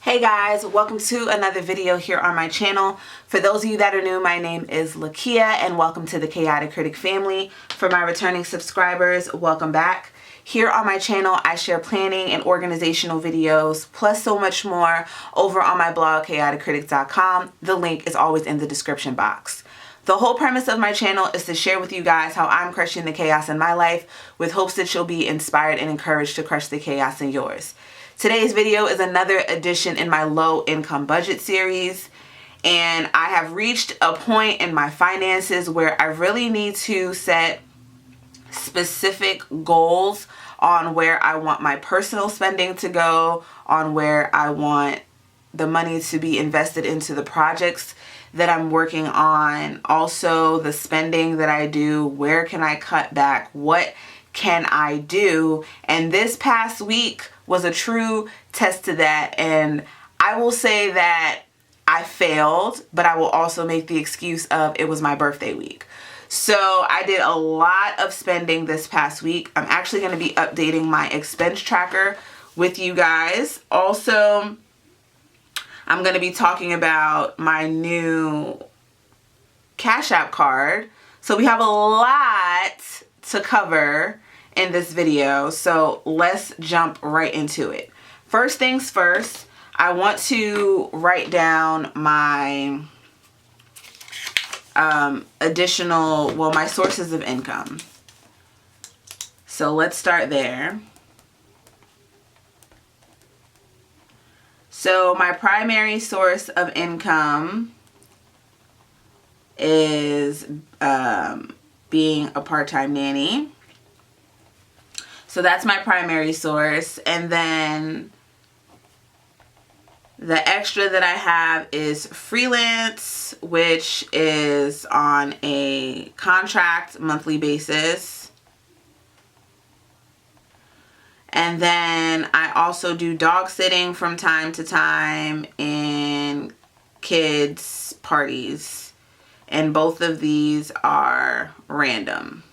Hey guys, welcome to another video here on my channel. For those of you that are new, my name is Lakia and welcome to the Chaotic Critic family. For my returning subscribers, welcome back. Here on my channel, I share planning and organizational videos, plus so much more over on my blog, chaoticcritic.com. The link is always in the description box. The whole premise of my channel is to share with you guys how I'm crushing the chaos in my life with hopes that you'll be inspired and encouraged to crush the chaos in yours. Today's video is another addition in my low income budget series, and I have reached a point in my finances where I really need to set specific goals on where I want my personal spending to go, on where I want the money to be invested into the projects that I'm working on, also the spending that I do, where can I cut back, what can I do? And this past week was a true test to that, and I will say that I failed, but I will also make the excuse of it was my birthday week. So I did a lot of spending this past week. I'm actually going to be updating my expense tracker with you guys. Also, I'm going to be talking about my new Cash App card. So we have a lot to cover in this video, so let's jump right into it. First things first, I want to write down my my sources of income. So let's start there. So my primary source of income is being a part-time nanny. So that's my primary source. And then the extra that I have is freelance, which is on a contract monthly basis. And then I also do dog sitting from time to time and kids parties. And both of these are random.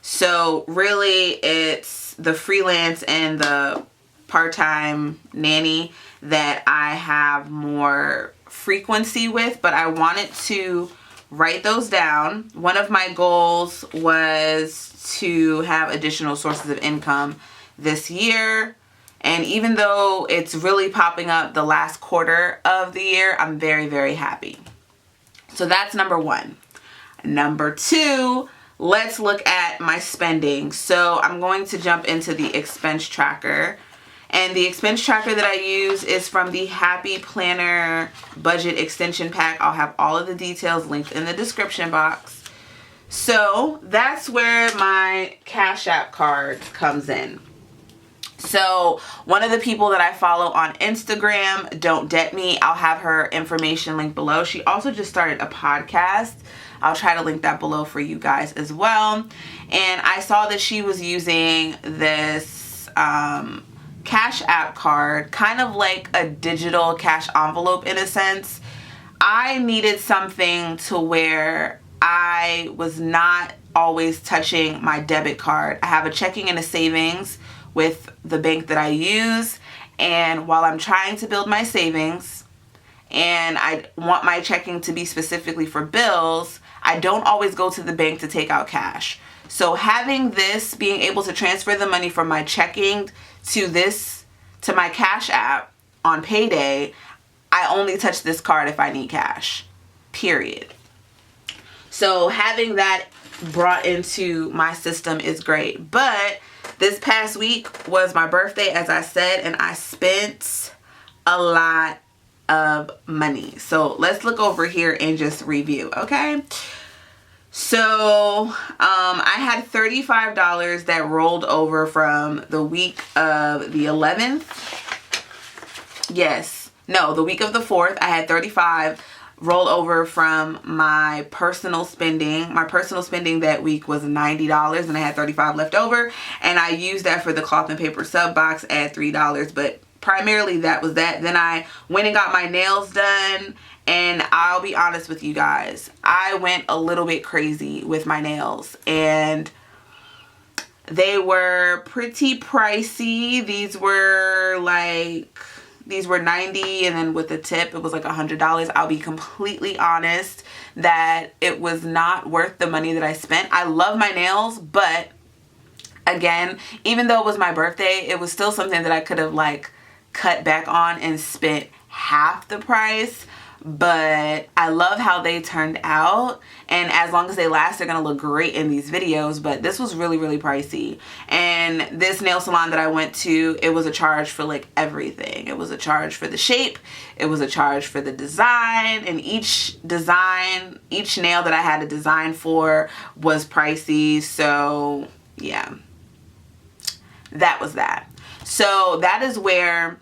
So really it's the freelance and the part-time nanny that I have more frequency with, but I wanted to write those down. One of my goals was to have additional sources of income this year. And even though it's really popping up the last quarter of the year, I'm very, very happy. So that's number one. Number two, let's look at my spending. So I'm going to jump into the expense tracker. And the expense tracker that I use is from the Happy Planner Budget Extension Pack. I'll have all of the details linked in the description box. So that's where my Cash App card comes in. So one of the people that I follow on Instagram, Don't Debt Me, I'll have her information linked below. She also just started a podcast. I'll try to link that below for you guys as well. And I saw that she was using this Cash App card, kind of like a digital cash envelope in a sense. I needed something to where I was not always touching my debit card. I have a checking and a savings with the bank that I use, and while I'm trying to build my savings and I want my checking to be specifically for bills, I don't always go to the bank to take out cash. So having this, being able to transfer the money from my checking to my Cash App on payday, I only touch this card if I need cash, period. So having that brought into my system is great. But this past week was my birthday, as I said, and I spent a lot of money. So let's look over here and just review, okay? So I had $35 that rolled over from the week of the 11th. Yes, no, the week of the 4th. I had $35 roll over from my personal spending. My personal spending that week was $90 and I had $35 left over, and I used that for the cloth and paper sub box at $3, but primarily that was that. Then I went and got my nails done, and I'll be honest with you guys, I went a little bit crazy with my nails, and they were pretty pricey. These were like these were $90, and then with the tip it was like $100. I'll be completely honest that it was not worth the money that I spent. I love my nails, but again, even though it was my birthday, it was still something that I could have like cut back on and spent half the price. But I love how they turned out, and as long as they last, they're gonna look great in these videos. But this was really, really pricey. And this nail salon that I went to, it was a charge for like everything. It was a charge for the shape, it was a charge for the design, and each nail that I had a design for was pricey. So yeah, that was that. So that is where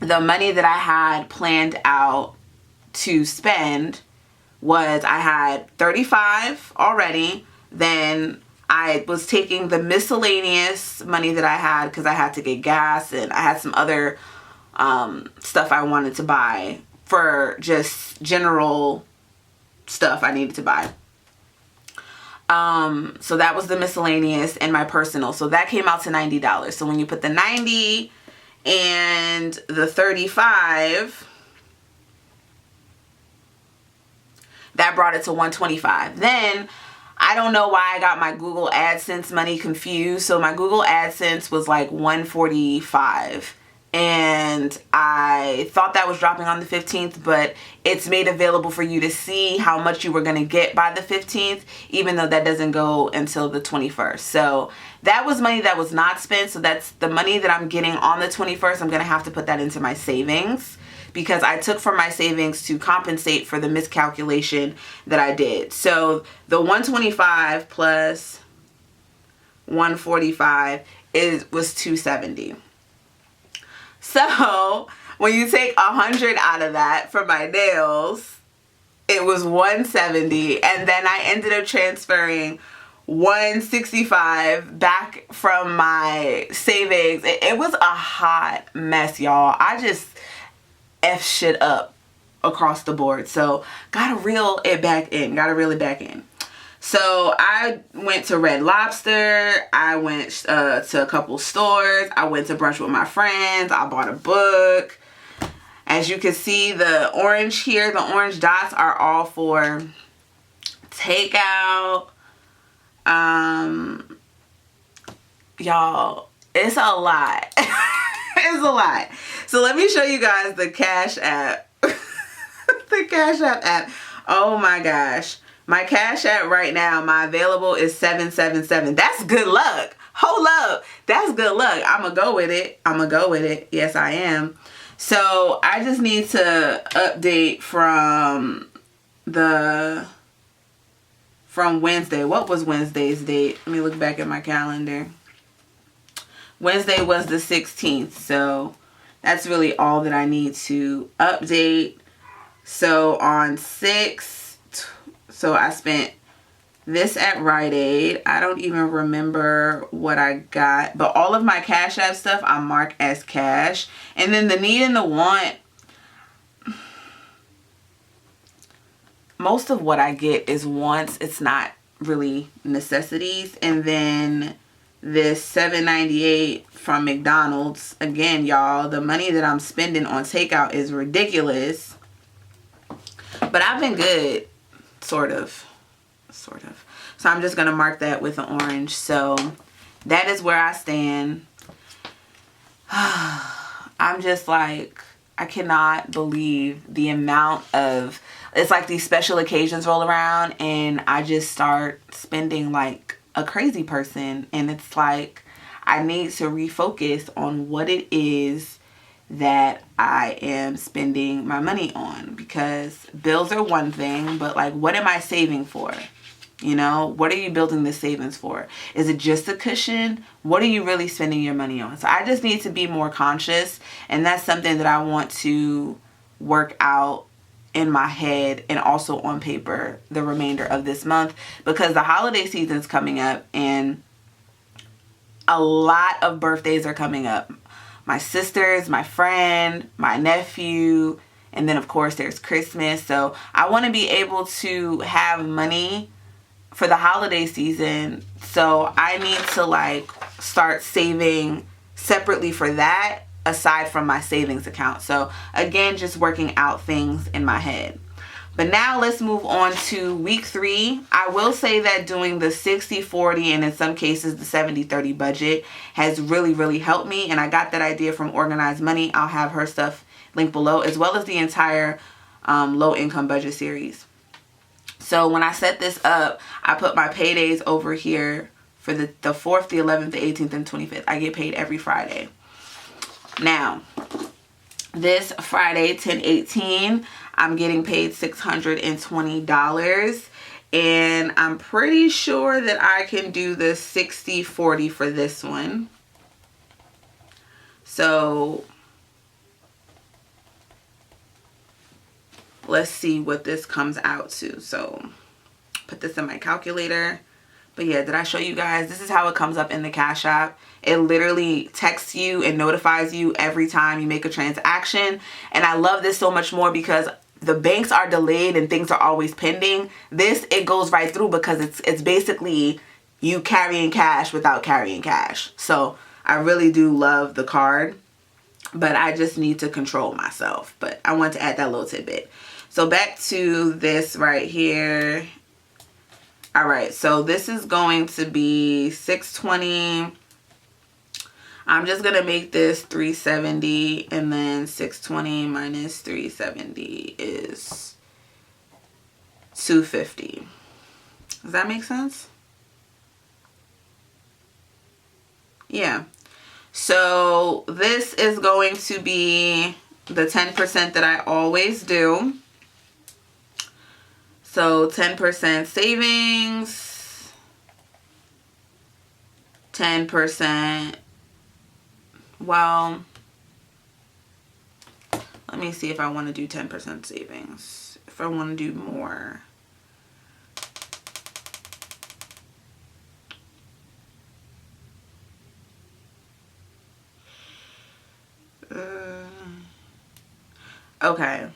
the money that I had planned out to spend was, I had $35 already. Then I was taking the miscellaneous money that I had because I had to get gas, and I had some other stuff I wanted to buy for just general stuff I needed to buy. So that was the miscellaneous and my personal. So that came out to $90. So when you put the 90 and the 35, that brought it to $125. Then I don't know why I got my Google AdSense money confused. So my Google AdSense was like $145, and I thought that was dropping on the 15th, but it's made available for you to see how much you were going to get by the 15th, even though that doesn't go until the 21st. So that was money that was not spent. So that's the money that I'm getting on the 21st. I'm going to have to put that into my savings, because I took from my savings to compensate for the miscalculation that I did. So the 125 plus 145 was 270. So when you take 100 out of that for my nails, it was 170, and then I ended up transferring 165 back from my savings. It was a hot mess, y'all. I just F shit up across the board. So gotta reel it back in. So I went to Red Lobster. I went to a couple stores. I went to brunch with my friends. I bought a book. As you can see, the orange here, the orange dots are all for takeout. Y'all, it's a lot. It's a lot. So let me show you guys the Cash App. The Cash App. Oh my gosh. My Cash App right now, my available is 777. That's good luck. Hold up. That's good luck. I'm going to go with it. Yes, I am. So I just need to update from Wednesday. What was Wednesday's date? Let me look back at my calendar. Wednesday was the 16th. So that's really all that I need to update. So on 6, so I spent this at Rite Aid. I don't even remember what I got, but all of my Cash App stuff I mark as cash. And then the need and the want, most of what I get is wants. It's not really necessities. And then this $7.98 from McDonald's. Again, y'all, the money that I'm spending on takeout is ridiculous. But I've been good. Sort of. So I'm just going to mark that with an orange. So that is where I stand. I'm just like, I cannot believe the amount of, it's like these special occasions roll around and I just start spending like a crazy person. And it's like, I need to refocus on what it is that I am spending my money on, because bills are one thing, but like, what am I saving for? You know, what are you building the savings for? Is it just a cushion? What are you really spending your money on? So I just need to be more conscious, and that's something that I want to work out in my head and also on paper the remainder of this month, because the holiday season is coming up and a lot of birthdays are coming up. My sister's, my friend, my nephew, and then of course there's Christmas. So I want to be able to have money for the holiday season. So I need to like start saving separately for that aside from my savings account. So again, just working out things in my head. But now let's move on to week 3. I will say that doing the 60-40 and in some cases the 70-30 budget has really, really helped me. And I got that idea from Organized Money. I'll have her stuff linked below, as well as the entire low income budget series. So when I set this up, I put my paydays over here for the 4th, the 11th, the 18th, and 25th. I get paid every Friday. Now, this Friday, 10/18, I'm getting paid $620. And I'm pretty sure that I can do the 60-40 for this one. So let's see what this comes out to. So put this in my calculator. But yeah, did I show you guys? This is how it comes up in the Cash App. It literally texts you and notifies you every time you make a transaction. And I love this so much more because the banks are delayed and things are always pending. This, it goes right through because it's basically you carrying cash without carrying cash. So I really do love the card, but I just need to control myself. But I want to add that little tidbit. So back to this right here. All right, so this is going to be $620. I'm just going to make this $370, and then $620 minus $370 is $250. Does that make sense? Yeah. So this is going to be the 10% that I always do. So 10% savings, 10%, well, let me see if I want to do 10% savings, if I want to do more. Okay.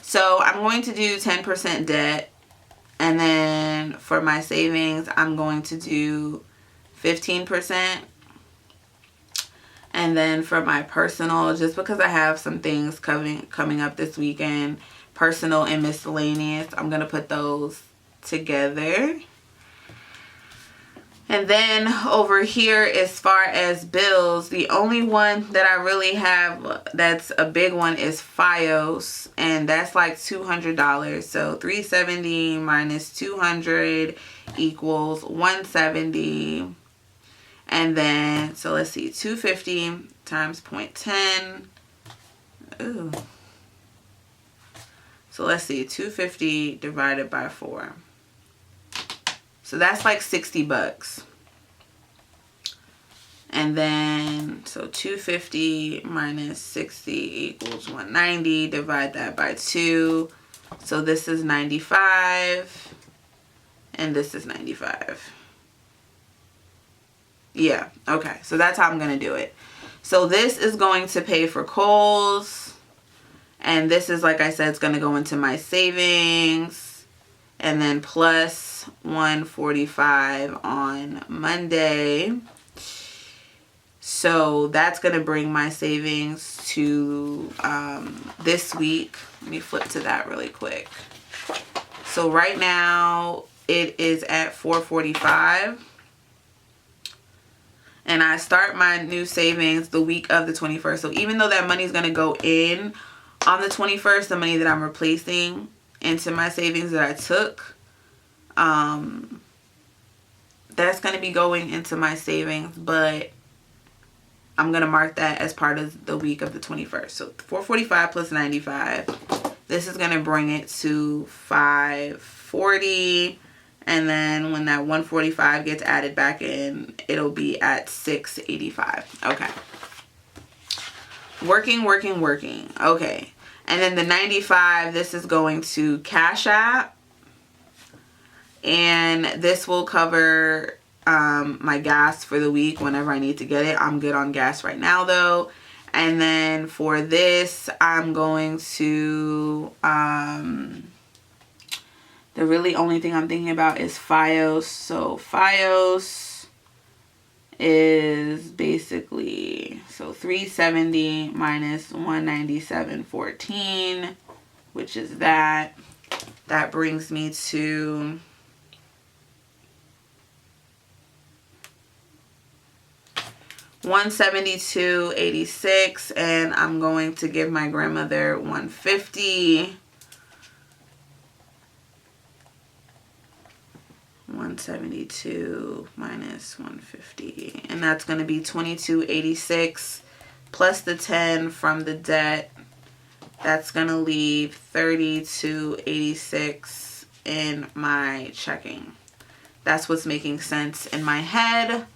So I'm going to do 10% debt, and then for my savings, I'm going to do 15%. And then for my personal, just because I have some things coming up this weekend, personal and miscellaneous, I'm going to put those together. And then over here, as far as bills, the only one that I really have that's a big one is FiOS, and that's like $200. So $370 minus $200 equals $170. And then, so let's see, $250 times 0.10. Ooh. So let's see, $250 divided by 4. So that's like $60. And then, so $250 minus 60 equals $190. Divide that by 2. So this is $95. And this is $95. Yeah, okay. So that's how I'm going to do it. So this is going to pay for Kohl's. And this is, like I said, it's going to go into my savings. And then plus $145 on Monday. So that's going to bring my savings to this week. Let me flip to that really quick. So right now it is at $445. And I start my new savings the week of the 21st. So even though that money is going to go in on the 21st, the money that I'm replacing into my savings that I took, that's going to be going into my savings, but I'm going to mark that as part of the week of the 21st. So $445 plus $95. This is going to bring it to $540. And then when that $145 gets added back in, it'll be at $685. Okay. Working. Okay. And then the $95, this is going to Cash App. And this will cover my gas for the week whenever I need to get it. I'm good on gas right now though. And then for this, I'm going to, the really only thing I'm thinking about is FiOS. So FiOS is basically, so 370 minus 197.14, which is that. That brings me to $172.86, and I'm going to give my grandmother $150. 172 minus 150, and that's going to be $22.86 plus the 10 from the debt. That's going to leave $32.86 in my checking. That's what's making sense in my head.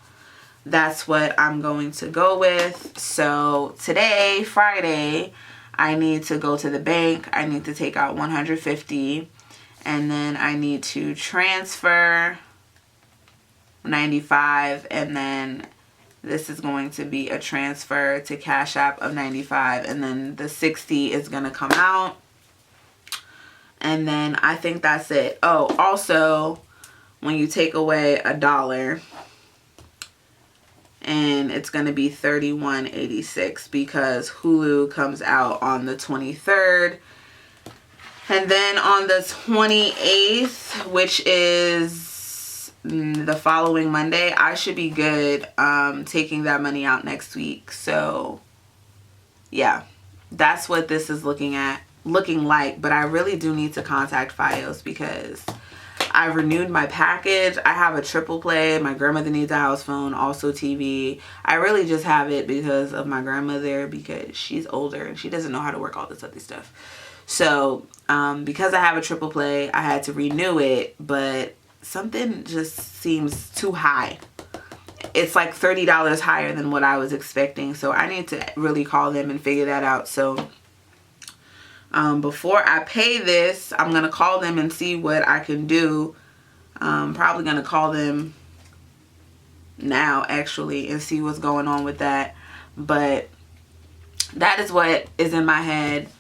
That's what I'm going to go with. So today, Friday, I need to go to the bank. I need to take out $150, and then I need to transfer $95, and then this is going to be a transfer to Cash App of $95, and then the $60 is going to come out. And then I think that's it. Oh, also, when you take away $1, and it's going to be $31.86 because Hulu comes out on the 23rd. And then on the 28th, which is the following Monday, I should be good taking that money out next week. So yeah, that's what this is looking like. But I really do need to contact Fios because I renewed my package. I have a triple play. My grandmother needs a house phone, also TV. I really just have it because of my grandmother, because she's older and she doesn't know how to work all this other stuff. So because I have a triple play, I had to renew it, but something just seems too high. It's like $30 higher than what I was expecting. So I need to really call them and figure that out. So before I pay this, I'm going to call them and see what I can do. Probably going to call them now, actually, and see what's going on with that. But that is what is in my head.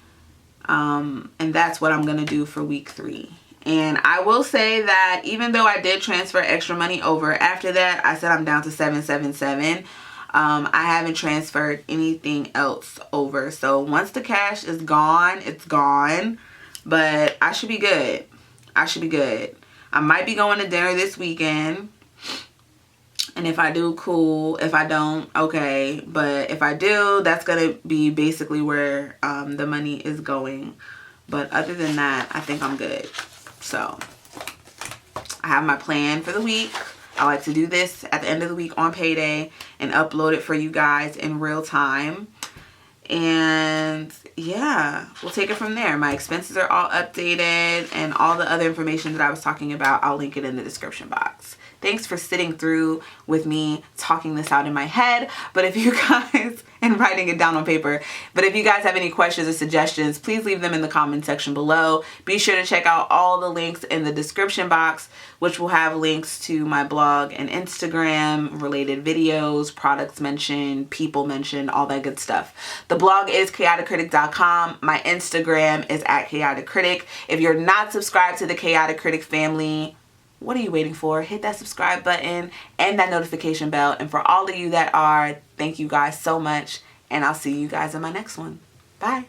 And that's what I'm going to do for week 3. And I will say that even though I did transfer extra money over, after that, I said I'm down to 777. I haven't transferred anything else over. So once the cash is gone, it's gone. But I should be good. I should be good. I might be going to dinner this weekend. And if I do, cool. If I don't, okay. But if I do, that's going to be basically where the money is going. But other than that, I think I'm good. So I have my plan for the week. I like to do this at the end of the week on payday and upload it for you guys in real time. And yeah, we'll take it from there. My expenses are all updated, and all the other information that I was talking about, I'll link it in the description box. Thanks for sitting through with me talking this out in my head. But if you guys, and writing it down on paper, but if you guys have any questions or suggestions, please leave them in the comment section below. Be sure to check out all the links in the description box, which will have links to my blog and Instagram, related videos, products mentioned, people mentioned, all that good stuff. The blog is chaoticcritic.com. My Instagram is @chaoticcritic. If you're not subscribed to the Chaotic Critic family, what are you waiting for? Hit that subscribe button and that notification bell. And for all of you that are, thank you guys so much. And I'll see you guys in my next one. Bye.